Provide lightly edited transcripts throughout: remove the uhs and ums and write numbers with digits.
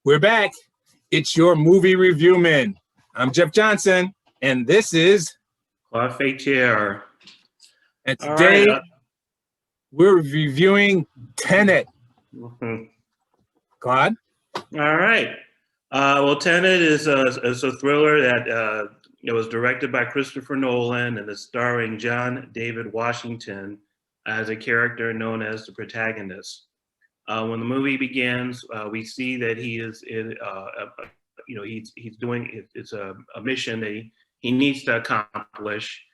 We're back. It's your movie review man. I'm Jeff Johnson, and this is Claude here. And today we're reviewing Tenet. Claude? All right. Well, Tenet is a thriller that it was directed by Christopher Nolan and is starring John David Washington as a character known as the protagonist. When the movie begins, we see that he is in, he's doing it's a mission that he needs to accomplish,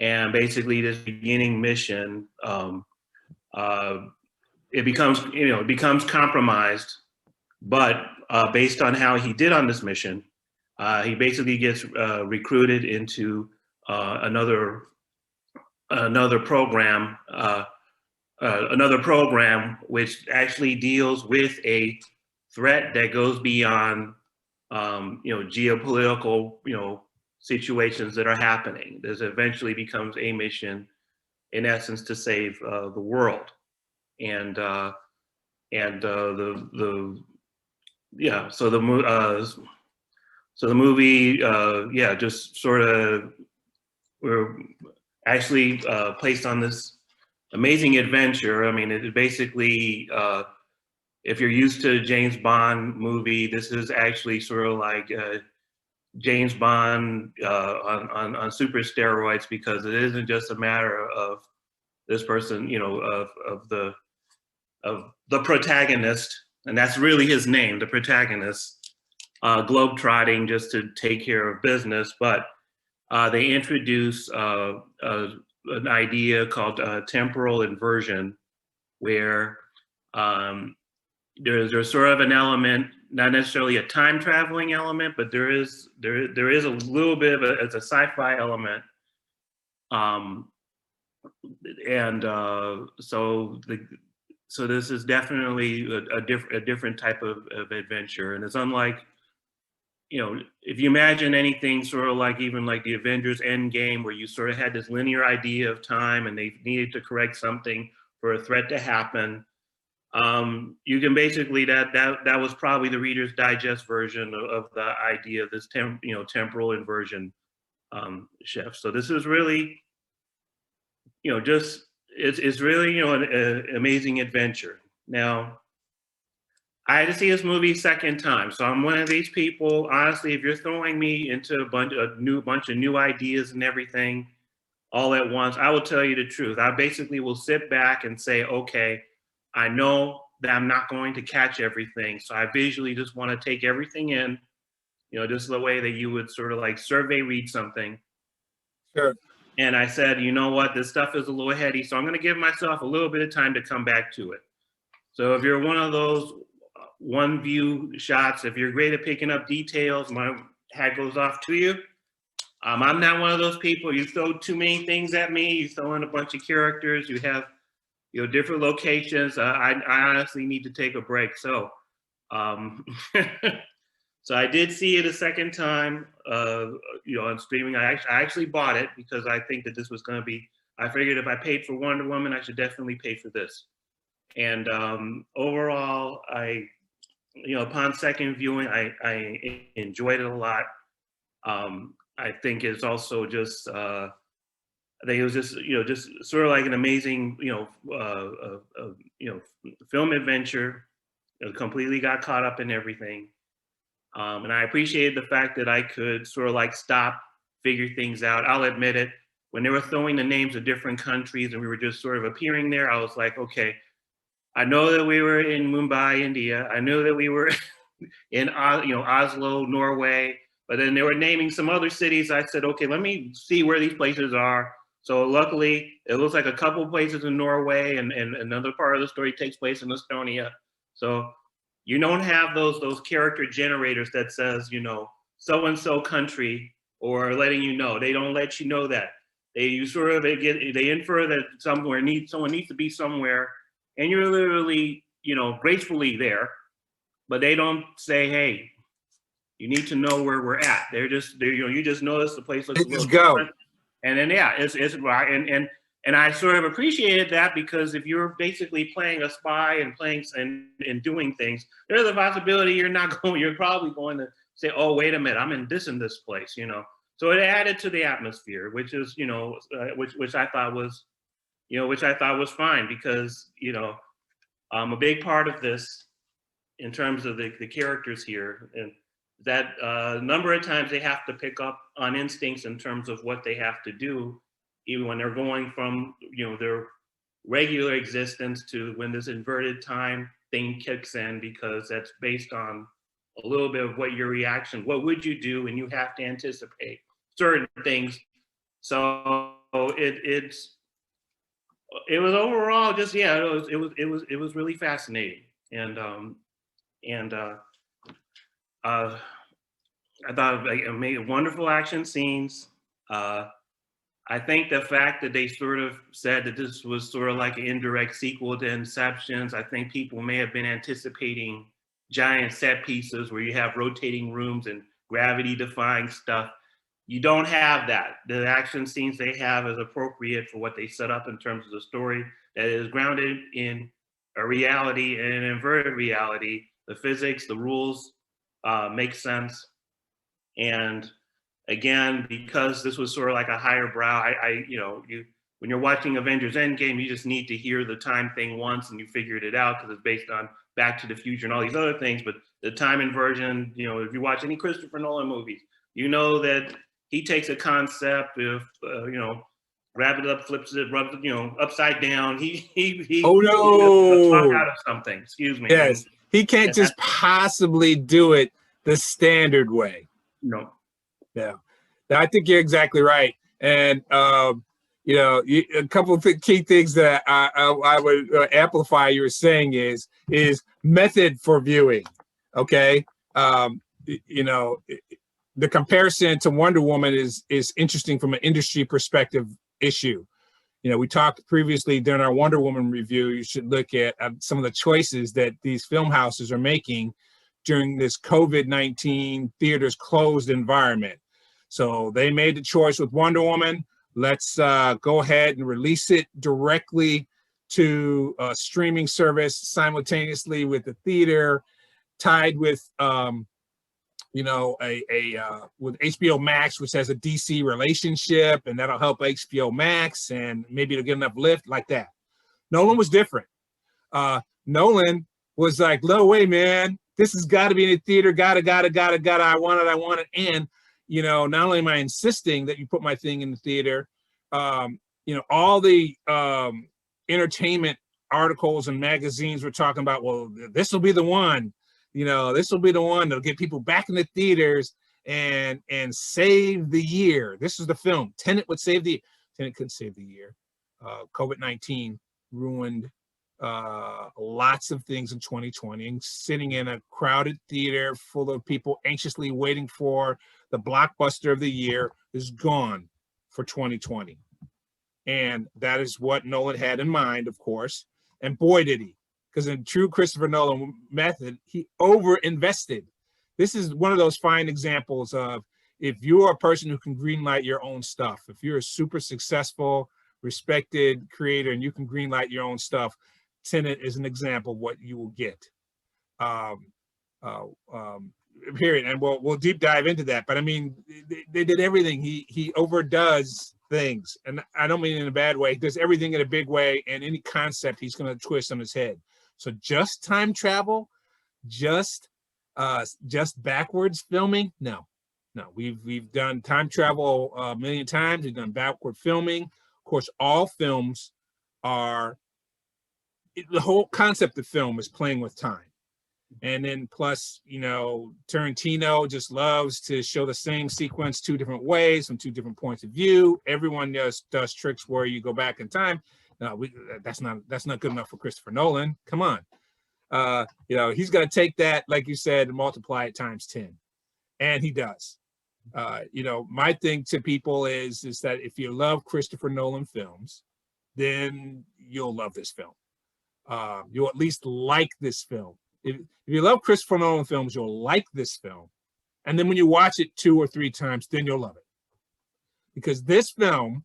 and basically this beginning mission, it becomes compromised, but based on how he did on this mission, he basically gets recruited into another program. Another program which actually deals with a threat that goes beyond, geopolitical, situations that are happening. This eventually becomes a mission, in essence, to save the world, and the movie, just sort of we're actually placed on this amazing adventure. I mean, it basically, if you're used to a James Bond movie, this is actually sort of like James Bond on super steroids, because it isn't just a matter of this person, of the protagonist, and that's really his name, the protagonist, globetrotting just to take care of business, but they introduce an idea called temporal inversion, where there's sort of an element, not necessarily a time traveling element, but there is a little bit of it's a sci-fi element, so this is definitely a different type of adventure, and it's unlike, if you imagine anything sort of like even like the Avengers Endgame, where you sort of had this linear idea of time and they needed to correct something for a threat to happen, you can basically, that was probably the Reader's Digest version of the idea of this temporal inversion shift. So this is really, it's really, an amazing adventure. Now, I had to see this movie second time, so I'm one of these people. Honestly, if you're throwing me into a bunch of new ideas and everything all at once, I will tell you the truth. I basically will sit back and say, okay, I know that I'm not going to catch everything, so I visually just want to take everything in, just the way that you would sort of like survey read something. Sure. And I said, you know what, this stuff is a little heady, so I'm going to give myself a little bit of time to come back to it. So if you're one of those one view shots, if you're great at picking up details, my hat goes off to you. I'm not one of those people. You throw too many things at me, you throw in a bunch of characters, you have different locations. I honestly need to take a break. So so I did see it a second time, on streaming. I actually bought it because I think that this was going to be, I figured if I paid for Wonder Woman, I should definitely pay for this. And overall, upon second viewing, I enjoyed it a lot. I think it's also just, I think it was just, just sort of like an amazing, film adventure. Completely got caught up in everything. And I appreciated the fact that I could sort of like stop, figure things out. I'll admit it, when they were throwing the names of different countries and we were just sort of appearing there, I was like, okay, I know that we were in Mumbai, India. I knew that we were in Oslo, Norway, but then they were naming some other cities. I said, okay, let me see where these places are. So luckily, it looks like a couple of places in Norway, and another part of the story takes place in Estonia. So you don't have those character generators that says, so-and-so country, or letting you know. They don't let you know that. They infer that someone needs to be somewhere, and you're literally, gracefully there, but they don't say, hey, you need to know where we're at. You just notice the place looks a little different. And then, it's right. And I sort of appreciated that, because if you're basically playing a spy and playing and doing things, there's a possibility you're probably going to say, oh, wait a minute, I'm in this place, you know. So it added to the atmosphere, which is, you know, which I thought was, you know, which I thought was fine, because, you know, a big part of this in terms of the characters here, and that a number of times they have to pick up on instincts in terms of what they have to do, even when they're going from, you know, their regular existence to when this inverted time thing kicks in, because that's based on a little bit of what your reaction, what would you do, and you have to anticipate certain things. So it was overall just, yeah, it was really fascinating. And I thought it made wonderful action scenes. I think the fact that they sort of said that this was sort of like an indirect sequel to Inceptions, I think people may have been anticipating giant set pieces where you have rotating rooms and gravity defying stuff. You don't have that. The action scenes they have is appropriate for what they set up in terms of the story, that is grounded in a reality and an inverted reality. The physics, the rules make sense. And again, because this was sort of like a higher brow, you know, when you're watching Avengers Endgame, you just need to hear the time thing once and you figured it out, because it's based on Back to the Future and all these other things. But the time inversion, you know, if you watch any Christopher Nolan movies, you know that he takes a concept of, you know, wrap it up, flips it, rubs it, you know, upside down. Oh the fuck no! out of something. Excuse me. Yes, he can't just possibly do it the standard way. No. Yeah, I think you're exactly right. And you know, a couple of key things that I would amplify you were saying is method for viewing. Okay, you know, the comparison to Wonder Woman is interesting from an industry perspective issue. You know, we talked previously during our Wonder Woman review, you should look at some of the choices that these film houses are making during this COVID-19 theaters closed environment. So they made the choice with Wonder Woman. Let's go ahead and release it directly to a streaming service simultaneously with the theater, tied with you know, with HBO Max, which has a DC relationship, and that'll help HBO Max, and maybe it'll get enough lift like that. Nolan was different. Nolan was like, no way, man, this has got to be in the theater. Gotta. I want it. And, you know, not only am I insisting that you put my thing in the theater, you know, all the entertainment articles and magazines were talking about, well, this will be the one. You know, this will be the one that'll get people back in the theaters and save the year. This is the film. Tenet would save the. Tenet couldn't save the year. COVID-19 ruined lots of things in 2020. And sitting in a crowded theater full of people anxiously waiting for the blockbuster of the year is gone for 2020. And that is what Nolan had in mind, of course. And boy, did he. Because in true Christopher Nolan method, he over-invested. This is one of those fine examples of, if you're a person who can greenlight your own stuff, if you're a super successful, respected creator and you can greenlight your own stuff, Tenet is an example of what you will get. Period. And we'll deep dive into that. But I mean, they did everything. He overdoes things, and I don't mean in a bad way. He does everything in a big way, and any concept he's going to twist on his head. So just time travel, just backwards filming? No. We've done time travel a million times. We've done backward filming. Of course, all films are. The whole concept of film is playing with time. And then plus, you know, Tarantino just loves to show the same sequence two different ways from two different points of view. Everyone does tricks where you go back in time. No, that's not good enough for Christopher Nolan. Come on. You know, he's got to take that, like you said, and multiply it times 10. And he does. You know, my thing to people is that if you love Christopher Nolan films, then you'll love this film. You'll at least like this film. If you love Christopher Nolan films, you'll like this film. And then when you watch it 2 or 3 times, then you'll love it. Because this film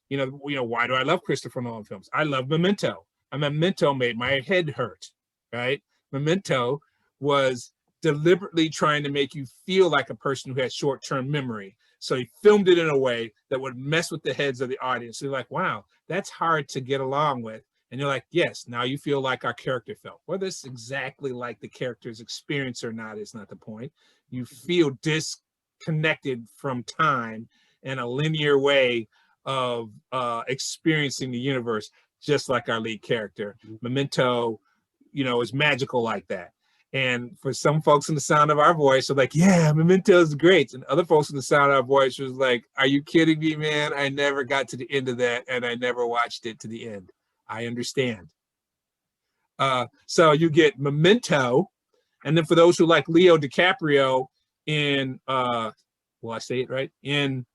Why do I love Christopher Nolan films? I love Memento. And Memento made my head hurt, right? Memento was deliberately trying to make you feel like a person who had short-term memory. So he filmed it in a way that would mess with the heads of the audience. So you're like, wow, that's hard to get along with. And you're like, yes, now you feel like our character felt. Whether it's exactly like the character's experience or not is not the point. You feel disconnected from time in a linear way of experiencing the universe, just like our lead character. Memento, is magical like that. And for some folks in the sound of our voice are like, yeah, Memento is great. And other folks in the sound of our voice was like, are you kidding me, man? I never got to the end of that, and I never watched it to the end. I understand. So you get Memento, and then for those who like Leo DiCaprio in, will I say it right? In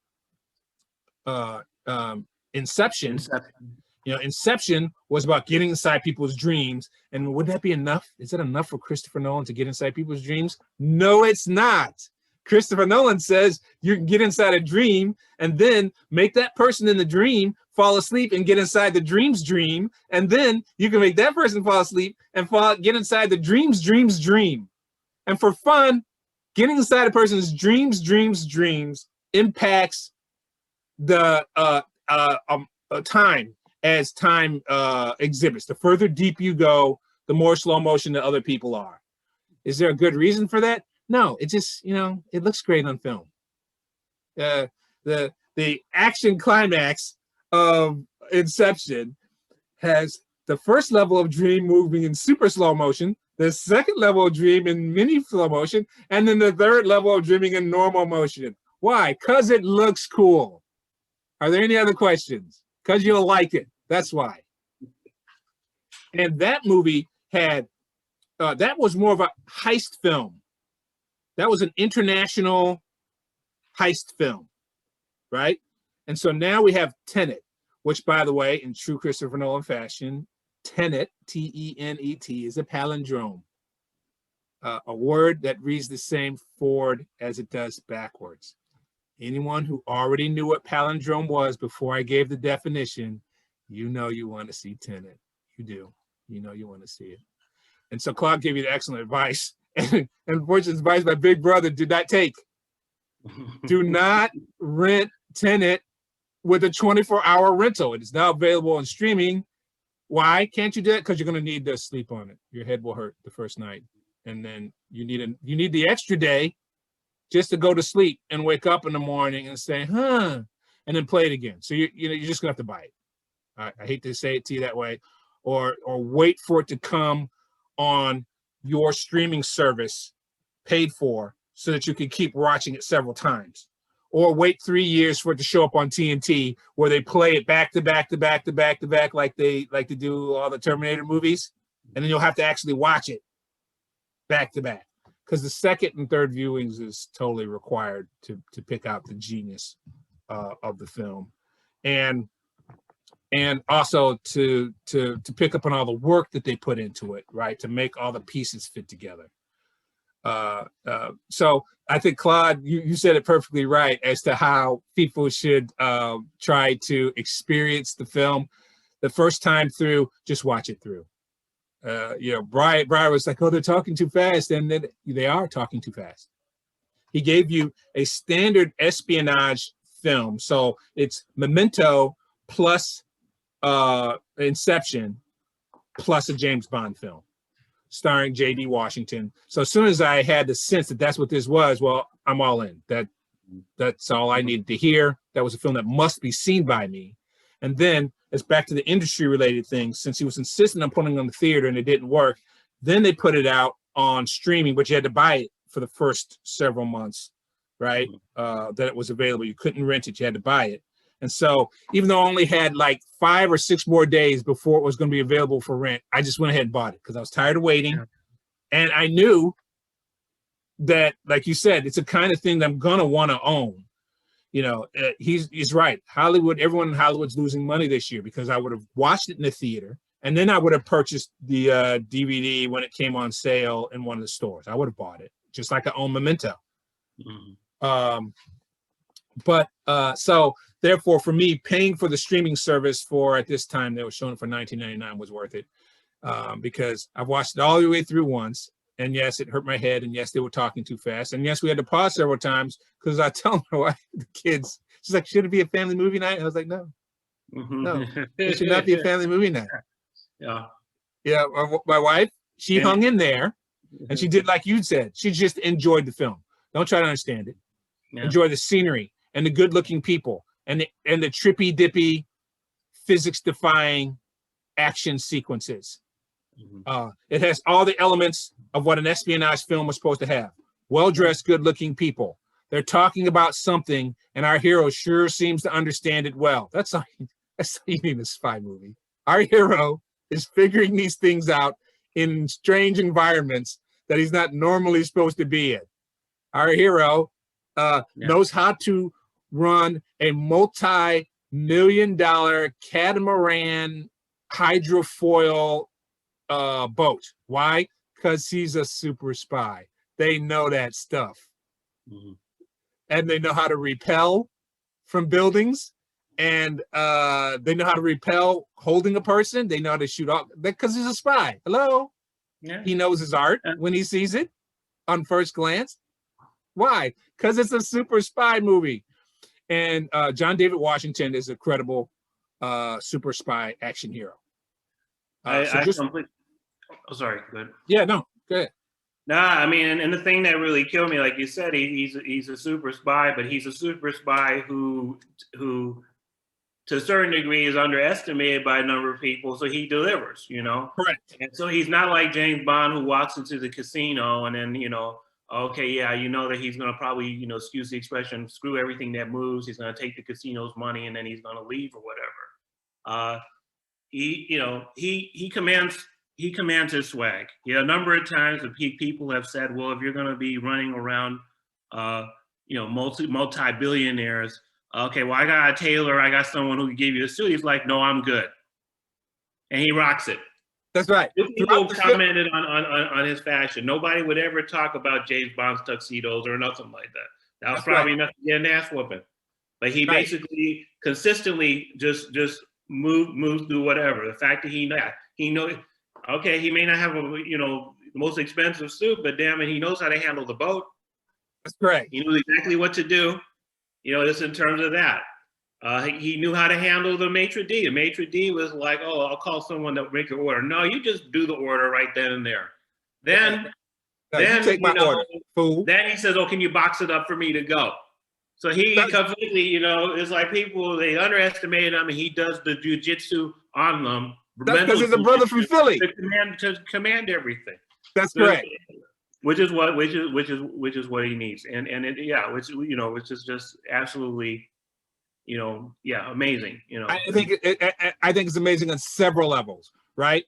Inception. Inception was about getting inside people's dreams. And would that be enough? Is it enough for Christopher Nolan to get inside people's dreams? No, it's not. Christopher Nolan says you can get inside a dream and then make that person in the dream fall asleep and get inside the dream's dream. And then you can make that person fall asleep and get inside the dream's dream. And for fun, getting inside a person's dreams impacts the time as time exhibits. The further deep you go, the more slow motion the other people are. Is there a good reason for that? No, it just, it looks great on film. The action climax of Inception has the first level of dream moving in super slow motion, the second level of dream in mini slow motion, and then the third level of dreaming in normal motion. Why? Because it looks cool. Are there any other questions? Because you'll like it. That's why. And that movie had, that was more of a heist film. That was an international heist film, right? And so now we have Tenet, which, by the way, in true Christopher Nolan fashion, Tenet, T-E-N-E-T, is a palindrome, a word that reads the same forward as it does backwards. Anyone who already knew what palindrome was before I gave the definition, you want to see Tenet. You do. You want to see it. And so Claude gave you the excellent advice. And unfortunately, advice my big brother did not take. Do not rent Tenet with a 24-hour rental. It is now available on streaming. Why can't you do it? Because you're going to need to sleep on it. Your head will hurt the first night. And then you need the extra day just to go to sleep and wake up in the morning and say, and then play it again. So you're just gonna have to buy it. I hate to say it to you that way, or wait for it to come on your streaming service paid for so that you can keep watching it several times, or wait 3 years for it to show up on TNT where they play it back to back like they do all the Terminator movies, and then you'll have to actually watch it back to back. Because the second and third viewings is totally required to pick out the genius of the film, and also to pick up on all the work that they put into it, right? To make all the pieces fit together. So I think, Claude, you said it perfectly right as to how people should try to experience the film. The first time through, just watch it through. Brian was like, oh, they're talking too fast. And then they are talking too fast. He gave you a standard espionage film. So it's Memento plus Inception plus a James Bond film starring J.D. Washington. So as soon as I had the sense that that's what this was, well, I'm all in. That's all I needed to hear. That was a film that must be seen by me. And then it's back to the industry-related things. Since he was insistent on putting it on the theater and it didn't work, then they put it out on streaming, but you had to buy it for the first several months, right? That it was available. You couldn't rent it. You had to buy it. And so even though I only had like 5 or 6 more days before it was going to be available for rent, I just went ahead and bought it because I was tired of waiting. Yeah. And I knew that, like you said, it's a kind of thing that I'm going to want to own. He's right. Hollywood, everyone in Hollywood's losing money this year because I would have watched it in the theater and then I would have purchased the DVD when it came on sale in one of the stores. I would have bought it, just like I own Memento. Mm-hmm. But so therefore, for me, paying for the streaming service for at this time they were showing it for $19.99 was worth it, because I've watched it all the way through once. And yes, it hurt my head. And yes, they were talking too fast. And yes, we had to pause several times because I tell my wife, the kids, she's like, should it be a family movie night? I was like, no, it should not be a family movie night. Yeah. Yeah. My wife, she hung in there and she did like you said. She just enjoyed the film. Don't try to understand it. Yeah. Enjoy the scenery and the good looking people and the trippy dippy physics defying action sequences. It has all the elements of what an espionage film was supposed to have. Well-dressed, good-looking people. They're talking about something, and our hero sure seems to understand it well. That's all you need in a spy movie. Our hero is figuring these things out in strange environments that he's not normally supposed to be in. Our hero knows how to run a multi-million-dollar catamaran hydrofoil boat. Why? Because he's a super spy. They know that stuff. And they know how to repel from buildings, and they know how to repel holding a person. They know how to shoot off because he's a spy. Hello? Yeah. He knows his art when he sees it on first glance. Why? Because it's a super spy movie. And John David Washington is a credible super spy action hero. Sorry, good. Yeah, no, go ahead. Nah, I mean, and the thing that really killed me, like you said, he's a super spy, but he's a super spy who to a certain degree is underestimated by a number of people, so he delivers, you know? Correct. And so he's not like James Bond who walks into the casino and then, okay, yeah, you know that he's gonna probably, excuse the expression, screw everything that moves, he's gonna take the casino's money and then he's gonna leave or whatever. He commands his swag. A number of times the people have said, well, if you're going to be running around, multi-billionaires, okay, well, I got a tailor, I got someone who can give you a suit. He's like, no, I'm good. And he rocks it. That's right. People commented on his fashion. Nobody would ever talk about James Bond's tuxedos or nothing like that. That was probably enough to get an ass whooping. But he basically consistently just moves through whatever. The fact that he knows, okay, he may not have the most expensive suit, but damn it, he knows how to handle the boat. That's correct. He knows exactly what to do. Just in terms of that. He knew how to handle the maitre d'. The maitre d' was like, oh, I'll call someone to make your order. No, you just do the order right then and there. Then you take my order, fool. Then he says, oh, can you box it up for me to go? So he completely, it's like people, they underestimate him, and he does the jujitsu on them. Because he's a brother from Philly. To command everything. That's correct. Which is what he needs, which is just absolutely, amazing. I think it's amazing on several levels, right?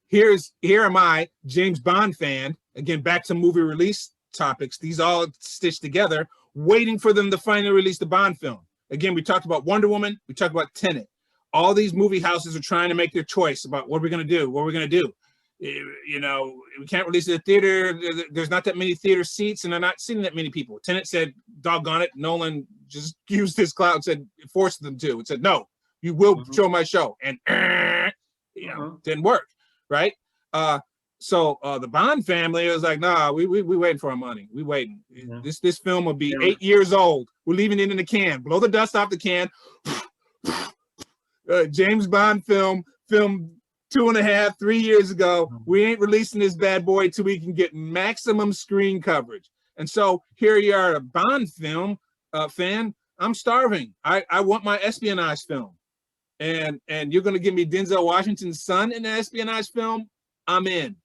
Here am I, James Bond fan. Again, back to movie release topics. These all stitched together, waiting for them to finally release the Bond film. Again, we talked about Wonder Woman. We talked about Tenet. All these movie houses are trying to make their choice about what we're going to do. What we're going to do. We can't release it at the theater. There's not that many theater seats, and they're not seeing that many people. Tenet said, doggone it. Nolan just used his clout and said, forced them to. It said, no, you will show my show. And, didn't work, right? So the Bond family was like, nah, we waiting for our money. We waiting. This film will be 8 years old. We're leaving it in the can. Blow the dust off the can. James Bond film 2.5, 3 years ago. We ain't releasing this bad boy till we can get maximum screen coverage. And so here you are, a Bond film fan. I'm starving. I want my espionage film. And you're going to give me Denzel Washington's son in the espionage film? I'm in.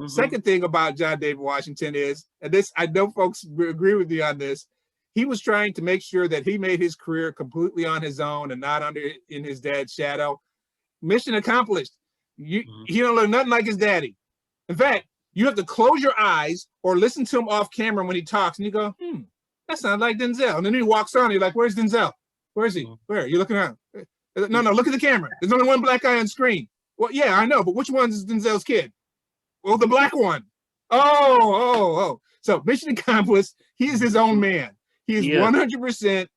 Second thing about John David Washington is, and this, I know folks agree with me on this, he was trying to make sure that he made his career completely on his own and not in his dad's shadow. Mission accomplished. He don't look nothing like his daddy. In fact, you have to close your eyes or listen to him off camera when he talks, and you go, that sounds like Denzel. And then he walks on, and you're like, where's Denzel? Where is he? Where? You're looking around. No, look at the camera. There's only one black guy on screen. Well, yeah, I know, but which one is Denzel's kid? Well, the black one. Oh. So mission accomplished. He is his own man. He is 100%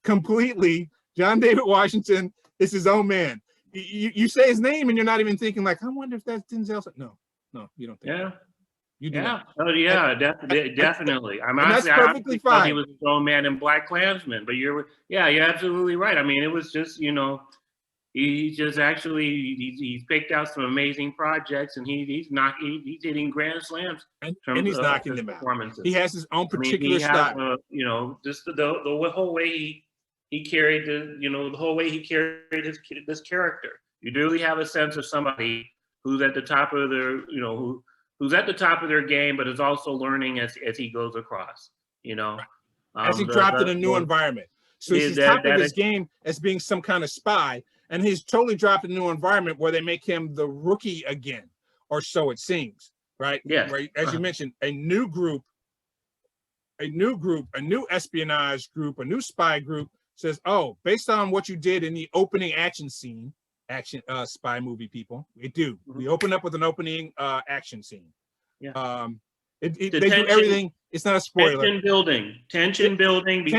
completely. John David Washington is his own man. You say his name and you're not even thinking like, I wonder if that's Denzel. No, you don't think. Yeah. You do Yeah. not. Oh, yeah. Definitely. I'm and honestly, that's I perfectly thought he fine. was his own man in Black Klansman, but you're absolutely right. I mean, it was just, he just actually he's picked out some amazing projects, and he's hitting grand slams And in terms he's of knocking his them out. performances. He has his own I mean, particular he has style. just the whole way he carried the whole way he carried this character. You really have a sense of somebody who's at the top of their who's at the top of their game, but is also learning as he goes across. As he dropped in a new environment. So he's top of his game as being some kind of spy, and he's totally dropped in a new environment where they make him the rookie again, or so it seems, right? Yes. Right. As you mentioned, a new group, a new espionage group, a new spy group says, oh, based on what you did in the opening action scene, spy movie people, we do. We open up with an opening action scene. Yeah. They do everything. It's not a spoiler. Tension building. Because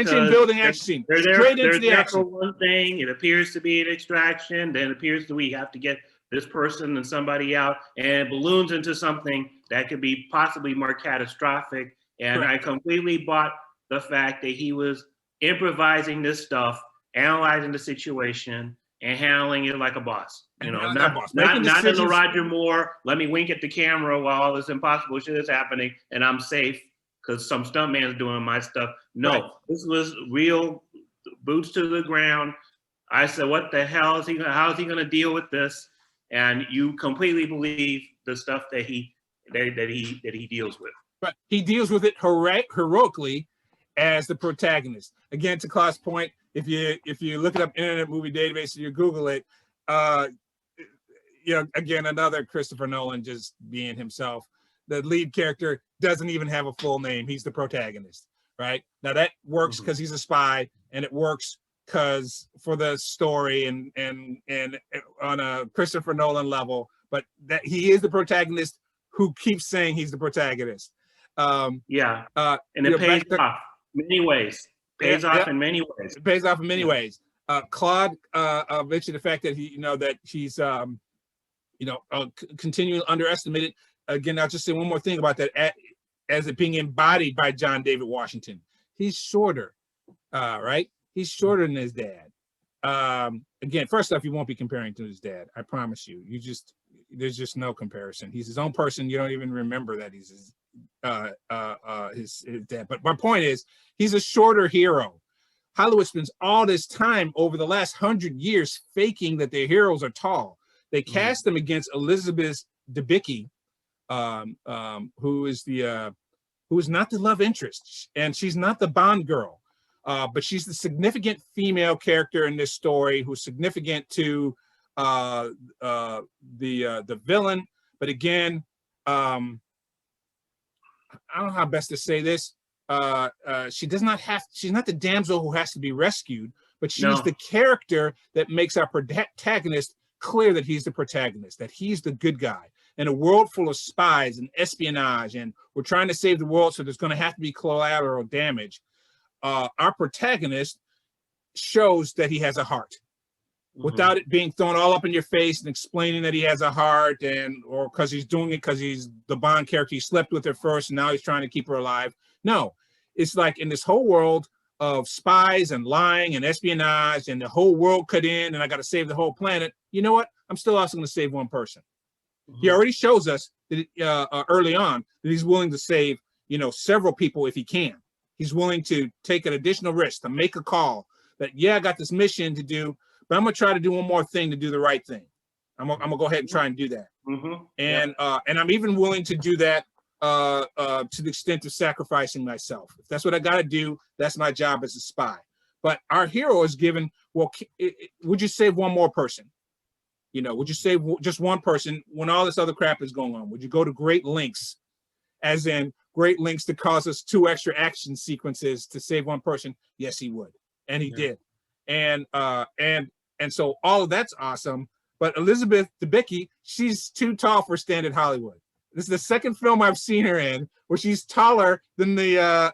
tension building action scene. They're straight into the action. For one thing, it appears to be an extraction. Then it appears that we have to get this person and somebody out, and it balloons into something that could be possibly more catastrophic. And I completely bought the fact that he was improvising this stuff, analyzing the situation, and handling it like a boss. Not in the Roger Moore, let me wink at the camera while all this impossible shit is happening and I'm safe because some stuntman's doing my stuff. No, This was real boots to the ground. I said, what the hell is how is he gonna deal with this? And you completely believe the stuff that he deals with. But he deals with it heroically as the protagonist. Again, to Claude's point, if you look it up Internet Movie Database or you Google it, again, another Christopher Nolan just being himself. The lead character doesn't even have a full name. He's the protagonist, right? Now that works because he's a spy, and it works because for the story and on a Christopher Nolan level, but that he is the protagonist who keeps saying he's the protagonist. And it pays off many ways. Pays off in many ways. It pays off in many ways. Claude mentioned the fact that he's continually underestimated. Again, I'll just say one more thing about that. As it being embodied by John David Washington, he's shorter, right? He's shorter than his dad. Again, first off, you won't be comparing to his dad. I promise you. There's just no comparison. He's his own person. You don't even remember that he's his dad. But my point is, he's a shorter hero. Hollywood spends all this time over the last 100 years faking that their heroes are tall. They cast them against Elizabeth Debicki, who is not the love interest, and she's not the Bond girl, but she's the significant female character in this story who's significant to the villain. But again, I don't know how best to say this. She's not the damsel who has to be rescued, but she's the character that makes our protagonist clear that he's the protagonist, that he's the good guy. In a world full of spies and espionage, and we're trying to save the world, so there's going to have to be collateral damage. Our protagonist shows that he has a heart, without it being thrown all up in your face and explaining that he has a heart, or because he's doing it because he's the Bond character. He slept with her first, and now he's trying to keep her alive. No, it's like in this whole world of spies and lying and espionage, and the whole world cut in, and I got to save the whole planet. You know what? I'm still also going to save one person. He already shows us that early on that he's willing to save, several people if he can. He's willing to take an additional risk to make a call that, I got this mission to do, but I'm gonna try to do one more thing to do the right thing. I'm gonna go ahead and try and do that. And I'm even willing to do that to the extent of sacrificing myself. If that's what I got to do, that's my job as a spy. But our hero is given, would you save one more person? Would you save just one person when all this other crap is going on? Would you go to great lengths, as in great lengths to cause us 2 extra action sequences to save one person? Yes, he would. And he did. And so all of that's awesome. But Elizabeth Debicki, she's too tall for standard Hollywood. This is the second film I've seen her in where she's taller than the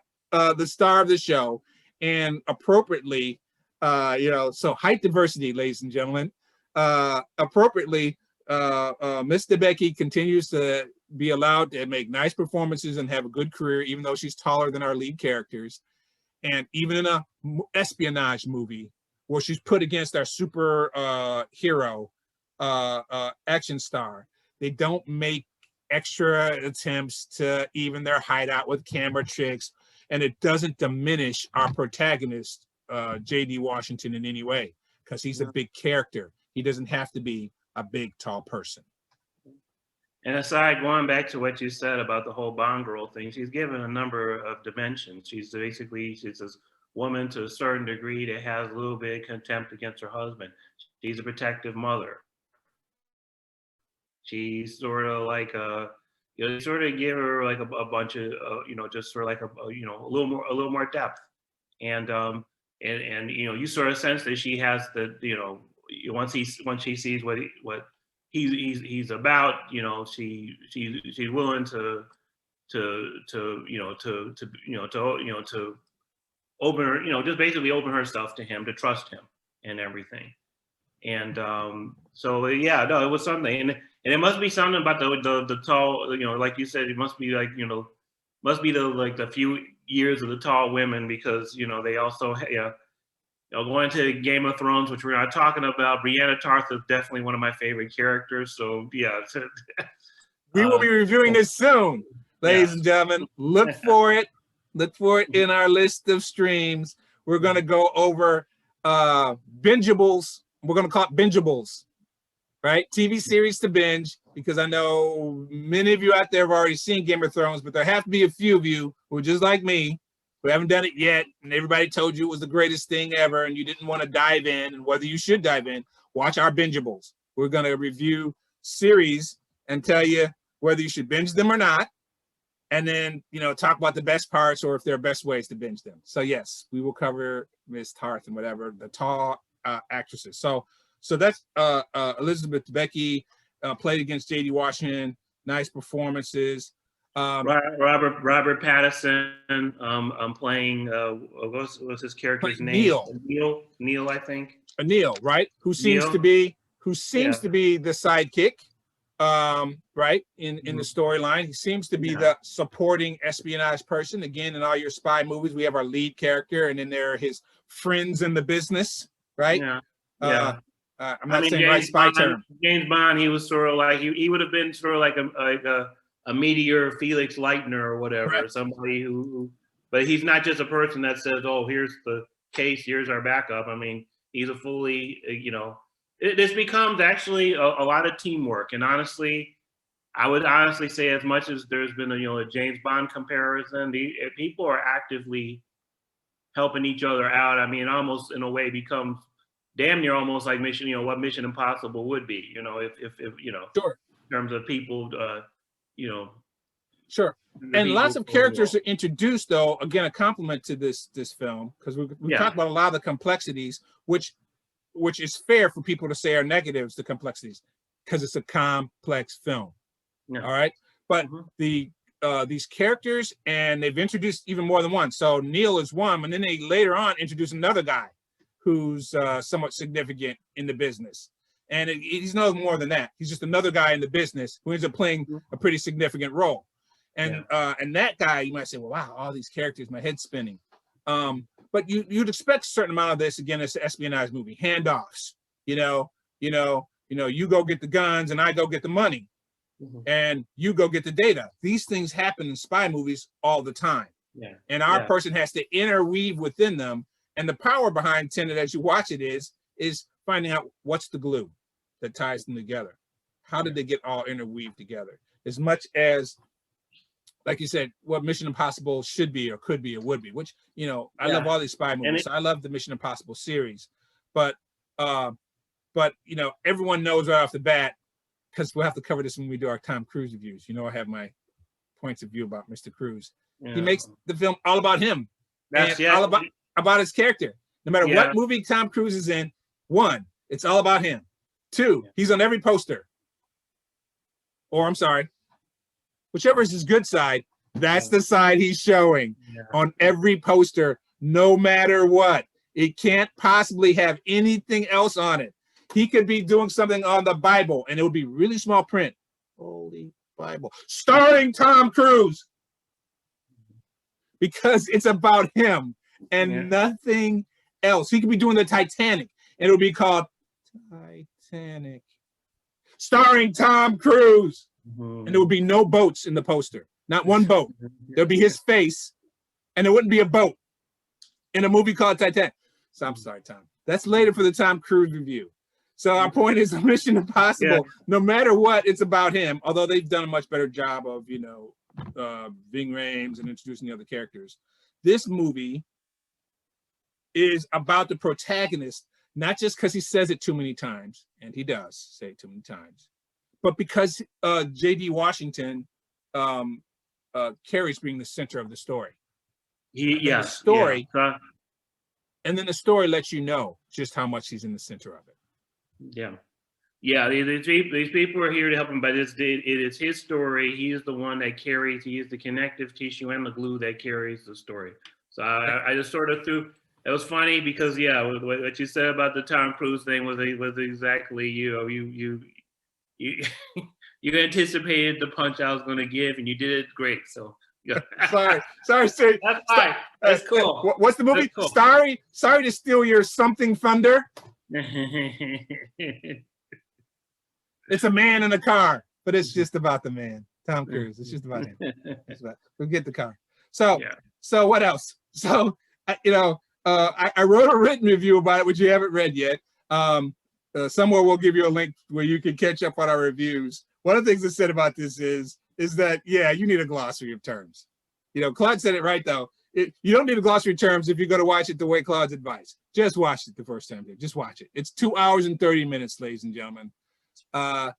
star of the show. And appropriately, So height diversity, ladies and gentlemen. Appropriately, Miss DeBecky continues to be allowed to make nice performances and have a good career, even though she's taller than our lead characters. And even in a espionage movie where she's put against our super hero action star, they don't make extra attempts to even their hideout with camera tricks, and it doesn't diminish our protagonist, J.D. Washington, in any way, because he's a big character. He doesn't have to be a big, tall person. And aside, going back to what you said about the whole Bond girl thing, she's given a number of dimensions. She's this woman to a certain degree that has a little bit of contempt against her husband. She's a protective mother. She's sort of like sort of give her like a bunch of, just sort of like a little more depth. And you sort of sense that she has the, once she sees what he's about, she's willing to open her, just basically open herself to him, to trust him and everything. And so yeah, no, it was something, and it must be something about the tall, like you said, it must be like, must be the few years of the tall women, because they also going to Game of Thrones, which we're not talking about. Brienne Tarth is definitely one of my favorite characters. So yeah, we will be reviewing this soon, ladies and gentlemen. Look for it. Look for it in our list of streams. We're going to go over bingeables. We're going to call it bingeables, right? TV series to binge, because I know many of you out there have already seen Game of Thrones, but there have to be a few of you who are just like me, who haven't done it yet, and everybody told you it was the greatest thing ever, and you didn't want to dive in, and whether you should dive in. Watch our bingeables. We're going to review series and tell you whether you should binge them or not, and then talk about the best parts, or if there are best ways to binge them. So yes, we will cover Miss Tarth and whatever, the tall actresses. So that's Elizabeth Debicki, played against J.D. Washington. Nice performances. Robert Pattinson, playing what's his character's name? Neil, I think. Neil, right? Who seems to be the sidekick, right? In the storyline, he seems to be the supporting espionage person. Again, in all your spy movies, we have our lead character, and then there are his friends in the business, right? I'm not saying James right spy Bond, term. James Bond, he was sort of like he would have been sort of like a meteor Felix Leitner or whatever, right. Somebody who, but he's not just a person that says, "Oh, here's the case, here's our backup." I mean, he's a fully, this becomes actually a lot of teamwork. And honestly, I would honestly say, as much as there's been a James Bond comparison, people are actively helping each other out. I mean, almost in a way becomes damn near almost like what Mission Impossible would be, if sure. In terms of people, sure. And lots of characters are introduced, though. Again, a compliment to this film, because we talked about a lot of the complexities, which is fair for people to say are negatives, the complexities, because it's a complex film. Yeah. All right, but these characters, and they've introduced even more than one. So Neil is one, and then they later on introduce another guy who's somewhat significant in the business. And he's no more than that. He's just another guy in the business who ends up playing a pretty significant role. And that guy, you might say, well, wow, all these characters, my head's spinning. But you'd expect a certain amount of this. Again, it's an espionage movie, handoffs. You go get the guns and I go get the money, and you go get the data. These things happen in spy movies all the time. Yeah. And our person has to interweave within them. And the power behind Tenet, as you watch it, is finding out what's the glue that ties them together. How did they get all interweaved together? As much as, like you said, what Mission Impossible should be or could be or would be, which, I love all these spy movies. So I love the Mission Impossible series. But everyone knows right off the bat, because we'll have to cover this when we do our Tom Cruise reviews. I have my points of view about Mr. Cruise. Yeah. He makes the film all about him. All about his character. No matter what movie Tom Cruise is in, one, it's all about him. Two, he's on every poster. Or I'm sorry, whichever is his good side, that's the side he's showing on every poster, no matter what. It can't possibly have anything else on it. He could be doing something on the Bible and it would be really small print. Holy Bible. Starring Tom Cruise. Because it's about him and nothing else. He could be doing the Titanic and it'll be called Titanic. Starring Tom Cruise. And there would be no boats in the poster. Not one boat. There'll be his face and there wouldn't be a boat in a movie called Titanic. So I'm sorry, Tom. That's later for the Tom Cruise review. So our point is Mission Impossible, no matter what, it's about him, although they've done a much better job of, you know, Ving Rhames and introducing the other characters. This movie is about the protagonist, not just because he says it too many times, and he does say it too many times, but because J.D. Washington carries being the center of the story. The story, and then the story lets you know just how much he's in the center of it. These people are here to help him, but it is his story. He is the one that carries. He is the connective tissue and the glue that carries the story. So I just sort of threw. It was funny because what you said about the Tom Cruise thing was exactly you anticipated the punch I was going to give, and you did it great. So. Sorry, sir. That's fine. That's cool. What's the movie? Cool. Sorry to steal your something thunder. It's a man in a car, but it's just about the man, Tom Cruise. It's just about him. Forget the car. So what else? So I wrote a written review about it, which you haven't read yet. Somewhere we'll give you a link where you can catch up on our reviews. One of the things I said about this is that, you need a glossary of terms. You know, Claude said it right, though. You don't need a glossary of terms if you're going to watch it the way Claude's advice. Just watch it the first time. Just watch it. It's 2 hours and 30 minutes, ladies and gentlemen. All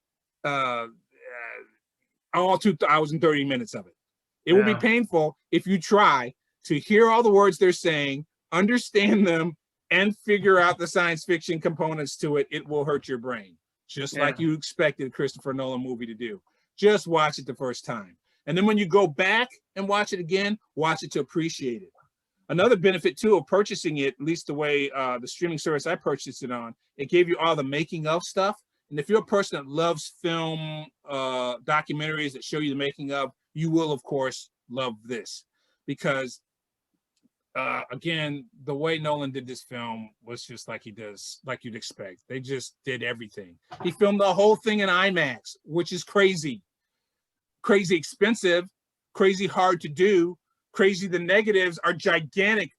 2 hours and 30 minutes of it. It will be painful if you try to hear all the words they're saying, understand them, and figure out the science fiction components to it. It will hurt your brain, just like you expected a Christopher Nolan movie to do. Just watch it the first time. And then when you go back and watch it again, watch it to appreciate it. Another benefit, too, of purchasing it, at least the way the streaming service I purchased it on, it gave you all the making of stuff. And if you're a person that loves film documentaries that show you the making of, you will, of course, love this. Because, again, the way Nolan did this film was just like he does, like you'd expect. They just did everything. He filmed the whole thing in IMAX, which is crazy. Crazy expensive, crazy hard to do, crazy the negatives are gigantic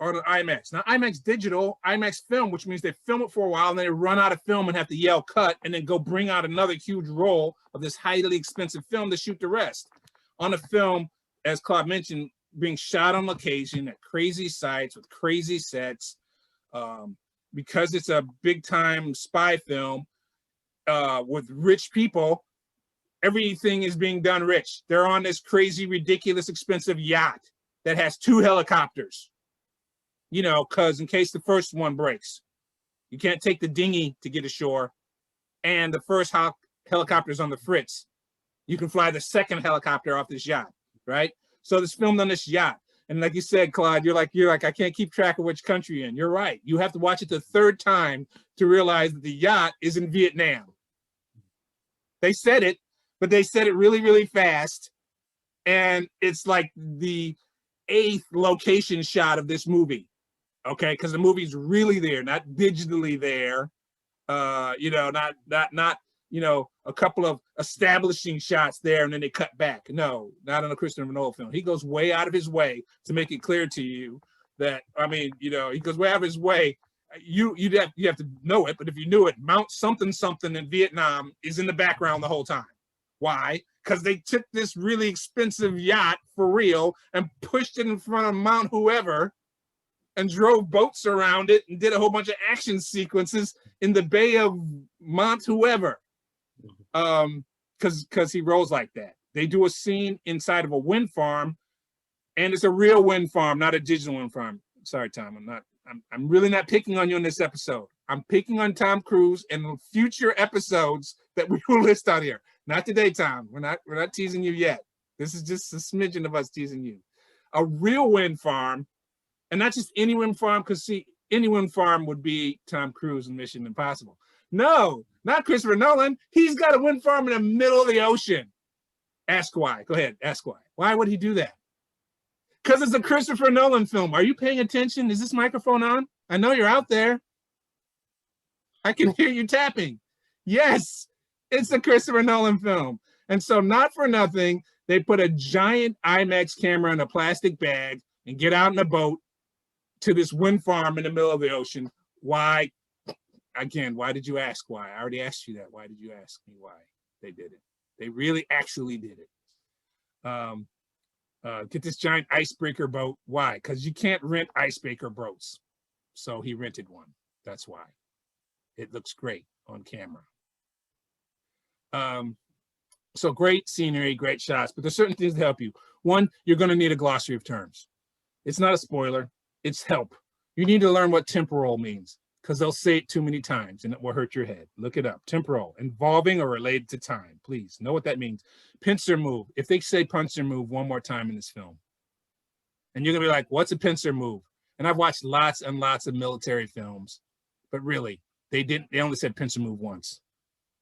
on IMAX. Now IMAX digital, IMAX film, which means they film it for a while and then they run out of film and have to yell cut and then go bring out another huge roll of this highly expensive film to shoot the rest. On a film, as Claude mentioned, being shot on location at crazy sites with crazy sets, because it's a big time spy film with rich people. Everything is being done rich. They're on this crazy, ridiculous, expensive yacht that has 2 helicopters, you know, because in case the first one breaks, you can't take the dinghy to get ashore. And the first helicopter's on the fritz. You can fly the second helicopter off this yacht, right? So it's filmed on this yacht. And like you said, Claude, you're like, I can't keep track of which country you're in. You're right. You have to watch it the 3rd time to realize that the yacht is in Vietnam. They said it, but they said it really, really fast. And it's like the 8th location shot of this movie. Okay, because the movie's really there, not digitally there. Not a couple of establishing shots there and then they cut back. No, not on a Christopher Nolan film. He goes way out of his way to make it clear to you that, he goes way out of his way. You have to know it, but if you knew it, Mount something in Vietnam is in the background the whole time. Why? Because they took this really expensive yacht for real and pushed it in front of Mount whoever and drove boats around it and did a whole bunch of action sequences in the bay of Mount whoever. Because he rolls like that. They do a scene inside of a wind farm, and it's a real wind farm, not a digital wind farm. Sorry, Tom, I'm really not picking on you in this episode. I'm picking on Tom Cruise in future episodes that we will list on here. Not today, Tom. We're not teasing you yet. This is just a smidgen of us teasing you. A real wind farm, and not just any wind farm, because see, any wind farm would be Tom Cruise in Mission Impossible. No, not Christopher Nolan. He's got a wind farm in the middle of the ocean. Ask why. Go ahead, ask why. Why would he do that? Because it's a Christopher Nolan film. Are you paying attention? Is this microphone on? I know you're out there. I can hear you tapping. Yes, it's a Christopher Nolan film. And so not for nothing, they put a giant IMAX camera in a plastic bag and get out in a boat to this wind farm in the middle of the ocean. Why? Again, why did you ask why? I already asked you that. Why did you ask me why they did it? They really actually did it. Get this giant icebreaker boat. Why? Because you can't rent icebreaker boats. So he rented one. That's why. It looks great on camera. So great scenery, great shots, but there's certain things to help you. One, you're going to need a glossary of terms. It's not a spoiler. It's help. You need to learn what temporal means because they'll say it too many times and it will hurt your head. Look it up. Temporal, involving or related to time. Please know what that means. Pincer move. If they say pincer move one more time in this film, and you're going to be like, what's a pincer move? And I've watched lots and lots of military films, but really, they only said pincer move once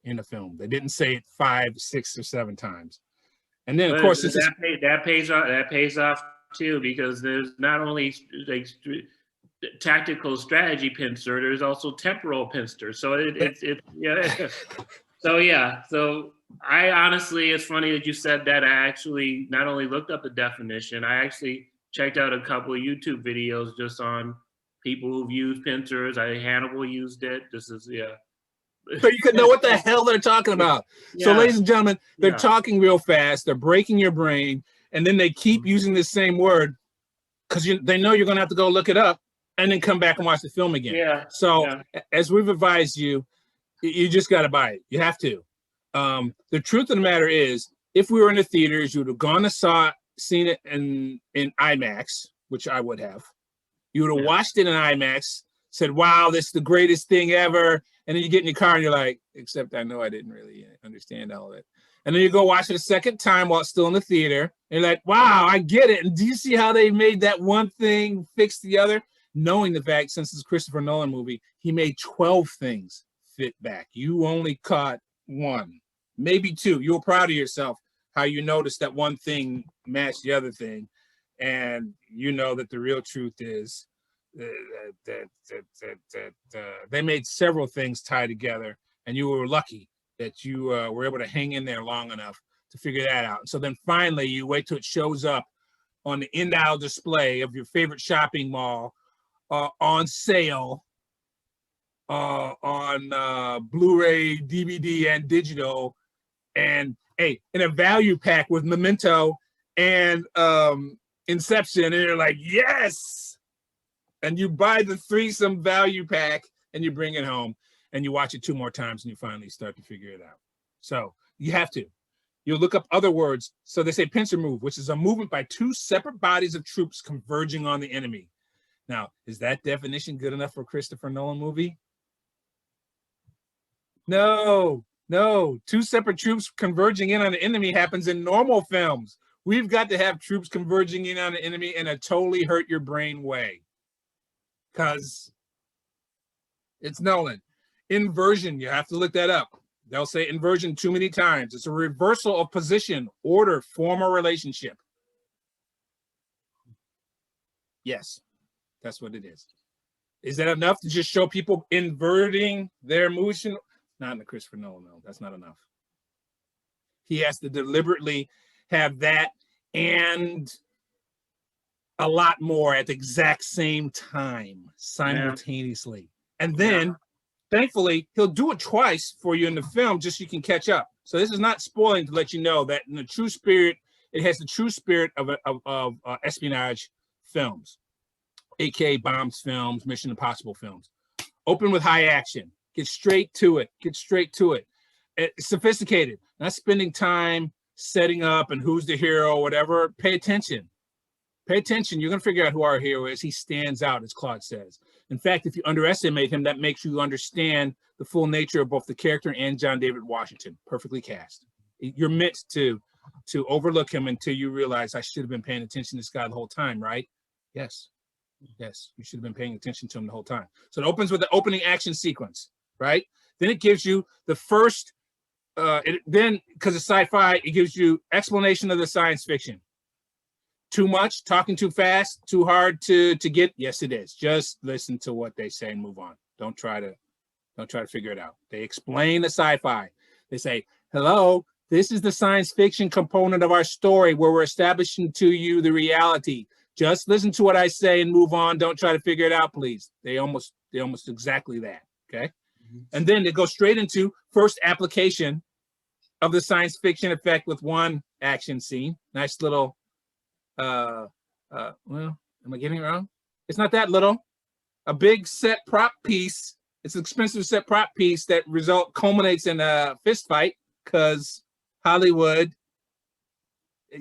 in the film. They didn't say it 5, 6, or 7 times. And then, of course, that pays off too, because there's not only like tactical strategy pincer, there's also temporal pincer. So it's yeah. So yeah. So I honestly, it's funny that you said that. I actually not only looked up the definition, I actually checked out a couple of YouTube videos just on people who've used pincers. Hannibal used it. This is so you can know what the hell they're talking about. Yeah. So ladies and gentlemen, they're talking real fast. They're breaking your brain. And then they keep using this same word because they know you're going to have to go look it up and then come back and watch the film again. Yeah. So as we've advised you, you just got to buy it. You have to. The truth of the matter is, if we were in the theaters, you would have gone and seen it in IMAX, which I would have. You would have watched it in IMAX, said, wow, this is the greatest thing ever. And then you get in your car and you're like, except I know I didn't really understand all of it. And then you go watch it a second time while it's still in the theater. And you're like, wow, I get it. And do you see how they made that one thing fix the other? Knowing the fact, since it's a Christopher Nolan movie, he made 12 things fit back. You only caught 1, maybe 2. You were proud of yourself, how you noticed that one thing matched the other thing. And you know that the real truth is that they made several things tie together. And you were lucky that you were able to hang in there long enough to figure that out. So then finally you wait till it shows up on the end-aisle display of your favorite shopping mall on sale on Blu-ray, DVD, and digital, and hey, in a value pack with Memento and Inception, and you're like, yes! And you buy the threesome value pack and you bring it home. And you watch it 2 more times and you finally start to figure it out. So you have to. You'll look up other words. So they say pincer move, which is a movement by 2 separate bodies of troops converging on the enemy. Now, is that definition good enough for a Christopher Nolan movie? No. 2 separate troops converging in on the enemy happens in normal films. We've got to have troops converging in on the enemy in a totally hurt your brain way. Because it's Nolan. Inversion, you have to look that up. They'll say inversion too many times. It's a reversal of position, order, form, or relationship. Yes, that's what it is. Is that enough to just show people inverting their motion? Not in the Christopher Nolan, no, that's not enough. He has to deliberately have that and a lot more at the exact same time, simultaneously. And then thankfully, he'll do it twice for you in the film just so you can catch up. So this is not spoiling to let you know that in the true spirit, it has the true spirit of espionage films, aka bombs films, Mission Impossible films. Open with high action. Get straight to it. It's sophisticated. Not spending time setting up and who's the hero, whatever. Pay attention. You're going to figure out who our hero is. He stands out, as Claude says. In fact, if you underestimate him, that makes you understand the full nature of both the character and John David Washington. Perfectly cast. You're meant to overlook him until you realize I should have been paying attention to this guy the whole time, right? Yes. Yes, you should have been paying attention to him the whole time. So it opens with the opening action sequence, right? Then it gives you the first, then because it's sci-fi, it gives you explanation of the science fiction. Too much, talking too fast, too hard to get. Yes, it is. Just listen to what they say and move on. Don't try to figure it out. They explain the sci-fi. They say, hello, this is the science fiction component of our story where we're establishing to you the reality. Just listen to what I say and move on. Don't try to figure it out, please. They almost exactly that. Okay. And then they go straight into first application of the science fiction effect with one action scene. Nice little, well, am I getting it wrong? It's not that little. A big set prop piece. It's an expensive set prop piece that culminates in a fist fight because Hollywood.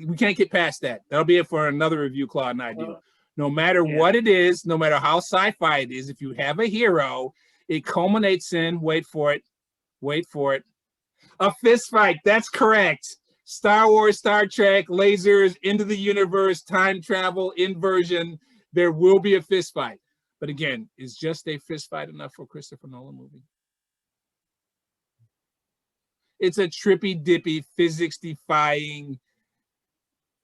We can't get past that. That'll be it for another review Claude and I do. No matter what it is, no matter how sci-fi it is, if you have a hero, it culminates in, wait for it, a fist fight. That's correct. Star Wars, Star Trek, lasers, into the universe, time travel, inversion. There will be a fist fight. But again, is just a fist fight enough for a Christopher Nolan movie? It's a trippy, dippy, physics-defying.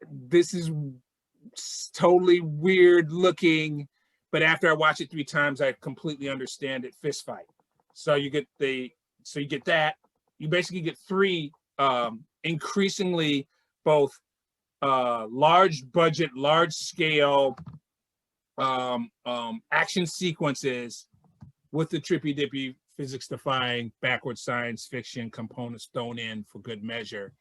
This is totally weird looking, but after I watch it 3 times, I completely understand it. Fist fight. So you get that. You basically get 3 increasingly both large budget, large scale action sequences with the trippy dippy physics defying backward science fiction components thrown in for good measure,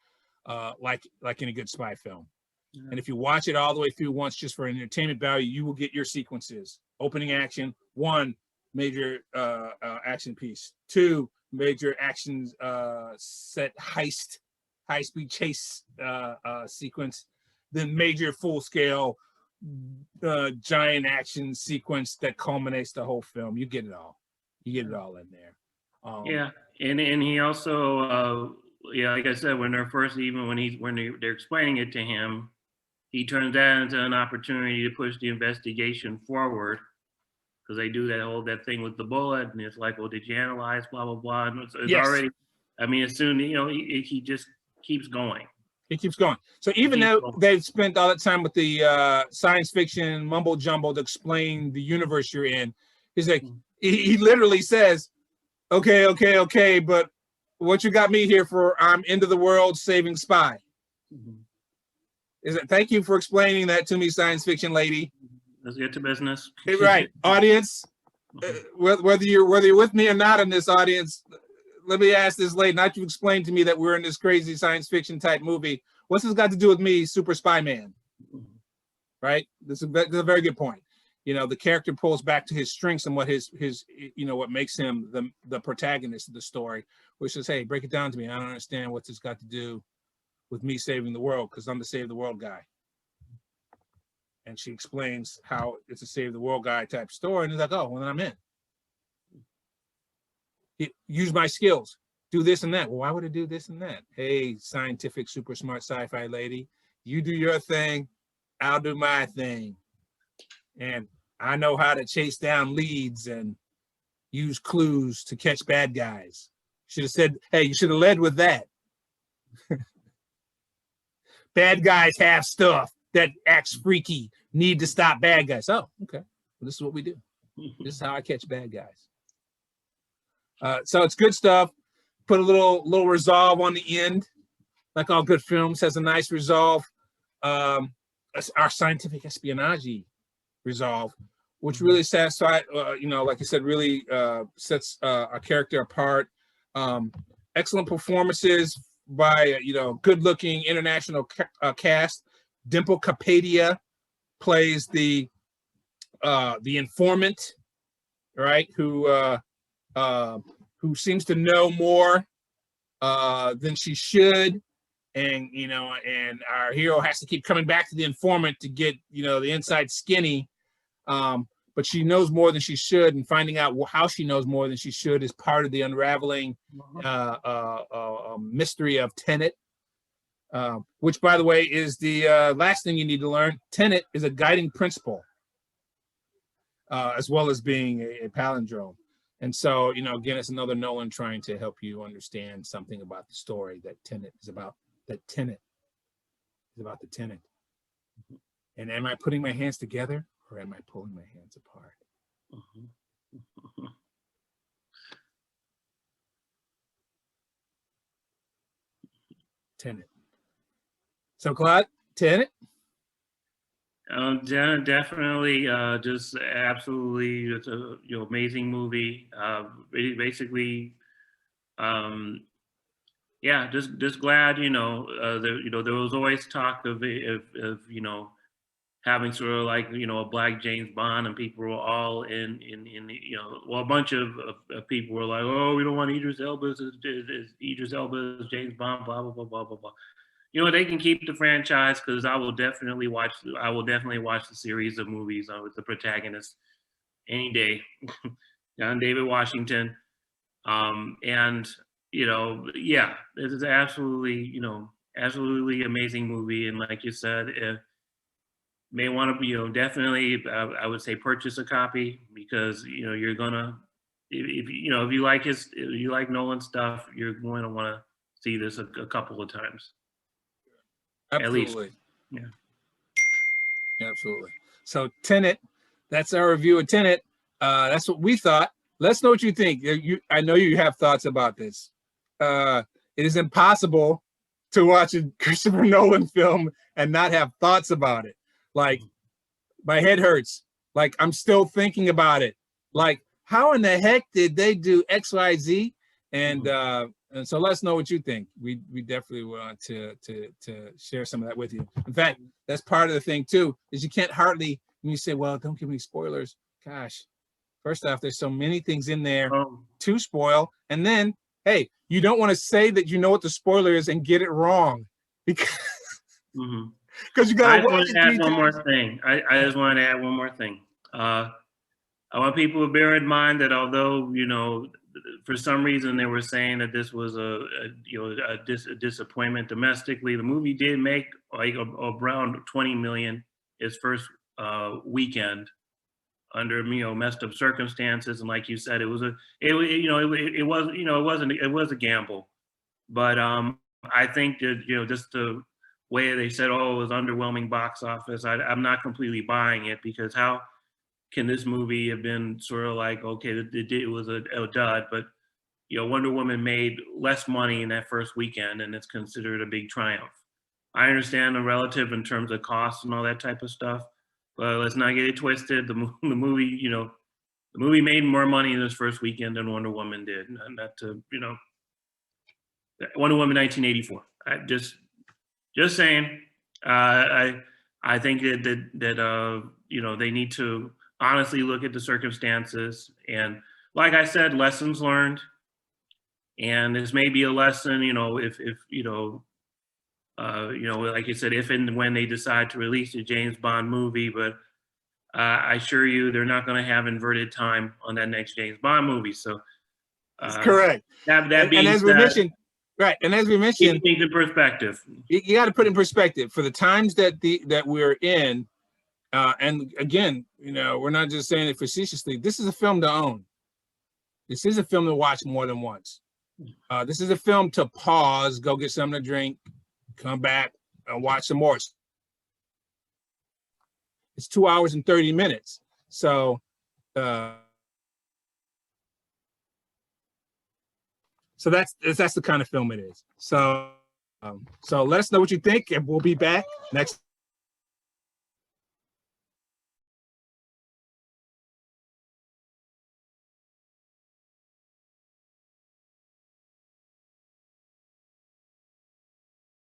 like in a good spy film. Yeah. And if you watch it all the way through once just for entertainment value, you will get your sequences. Opening action, 1 major action piece, 2 major actions set high speed chase sequence, then major full scale giant action sequence that culminates the whole film. You get it all. You get it all in there. Yeah, and he also like I said, when they're explaining it to him, he turns that into an opportunity to push the investigation forward, because they do that thing with the bullet, and it's like, well, did you analyze blah blah blah? And it's already, I mean, as soon he just keeps going. It keeps going. So even though they've spent all that time with the science fiction mumbo jumbo to explain the universe you're in, he's like, he literally says, okay, but what you got me here for? I'm into the world saving spy. Is it? Thank you for explaining that to me, science fiction lady. Let's get to business. Right, audience. Whether you're with me or not in this audience, let me ask this lady. Not you explain to me that we're in this crazy science fiction type movie. What's this got to do with me, Super Spy Man? Right. This is a very good point. The character pulls back to his strengths and what his what makes him the protagonist of the story, which is, hey, break it down to me. I don't understand what this got to do with me saving the world, because I'm the save the world guy. And she explains how it's a save the world guy type story, and he's like, oh, well, then I'm in. Use my skills, do this and that. Well, why would I do this and that? Hey, scientific, super smart sci-fi lady, you do your thing, I'll do my thing. And I know how to chase down leads and use clues to catch bad guys. Should have said, hey, you should have led with that. Bad guys have stuff that acts freaky, need to stop bad guys. Oh, okay. Well, this is what we do. This is how I catch bad guys. So it's good stuff. Put a little resolve on the end. Like all good films, has a nice resolve. Our scientific espionage resolve, which really satisfies, like I said, really sets our character apart. Excellent performances by, good-looking international cast. Dimple Kapadia plays the informant, right? Who seems to know more than she should, and and our hero has to keep coming back to the informant to get the inside skinny. But she knows more than she should, and finding out how she knows more than she should is part of the unraveling mystery of TENET, which, by the way, is the last thing you need to learn. TENET is a guiding principle. as well as being a palindrome. And so, you know, again, it's another Nolan trying to help you understand something about the story that Tenet is about. That Tenet is about the Tenet. And am I putting my hands together or am I pulling my hands apart? Tenet. So, Claude, Tenet? Definitely, just absolutely, it's a amazing movie. Basically, yeah, just glad there was always talk of having sort of like a black James Bond, and people were all in well, a bunch of people were like, oh, we don't want Idris Elba as Idris Elba as James Bond, blah blah blah blah blah blah. They can keep the franchise, because I will definitely watch the series of movies with the protagonist any day. John David Washington. And yeah, this is absolutely amazing movie. And like you said, may want to, definitely, I would say purchase a copy, because you're gonna, if you like Nolan stuff, you're going to want to see this a couple of times. Absolutely. At least. Yeah. Absolutely. So Tenet, that's our review of Tenet. That's what we thought. Let's know what you think. I know you have thoughts about this. It is impossible to watch a Christopher Nolan film and not have thoughts about it. Like, my head hurts. Like, I'm still thinking about it. Like, how in the heck did they do X, Y, Z? And so let us know what you think. We definitely want to share some of that with you. In fact, that's part of the thing too, is you can't hardly, when you say, well, don't give me spoilers. Gosh, first off, there's so many things in there to spoil. And then, hey, you don't want to say that you know what the spoiler is and get it wrong, because you got to watch it 3 times. I just want to add one more thing. I want people to bear in mind that although, for some reason they were saying that this was a disappointment domestically, the movie did make like around 20 million its first weekend under messed up circumstances. And like you said, it was a gamble, but I think that just the way they said, oh, it was underwhelming box office, I'm not completely buying it, because how can this movie have been sort of like, okay, it was a dud, but Wonder Woman made less money in that first weekend, and it's considered a big triumph. I understand the relative in terms of costs and all that type of stuff, but let's not get it twisted. The movie made more money in this first weekend than Wonder Woman did. And that Wonder Woman 1984. Just saying. I think that they need to honestly look at the circumstances, and like I said, lessons learned. And this may be a lesson, if like you said, if and when they decide to release a James Bond movie, but I assure you, they're not going to have inverted time on that next James Bond movie. So that's correct. That being and as we mentioned, right, and as we mentioned, keep things in perspective. You got to put in perspective for the times that we're in. And again, we're not just saying it facetiously. This is a film to own. This is a film to watch more than once. This is a film to pause, go get something to drink, come back, and watch some more. It's 2 hours and 30 minutes. So, so that's the kind of film it is. So, so let us know what you think, and we'll be back next.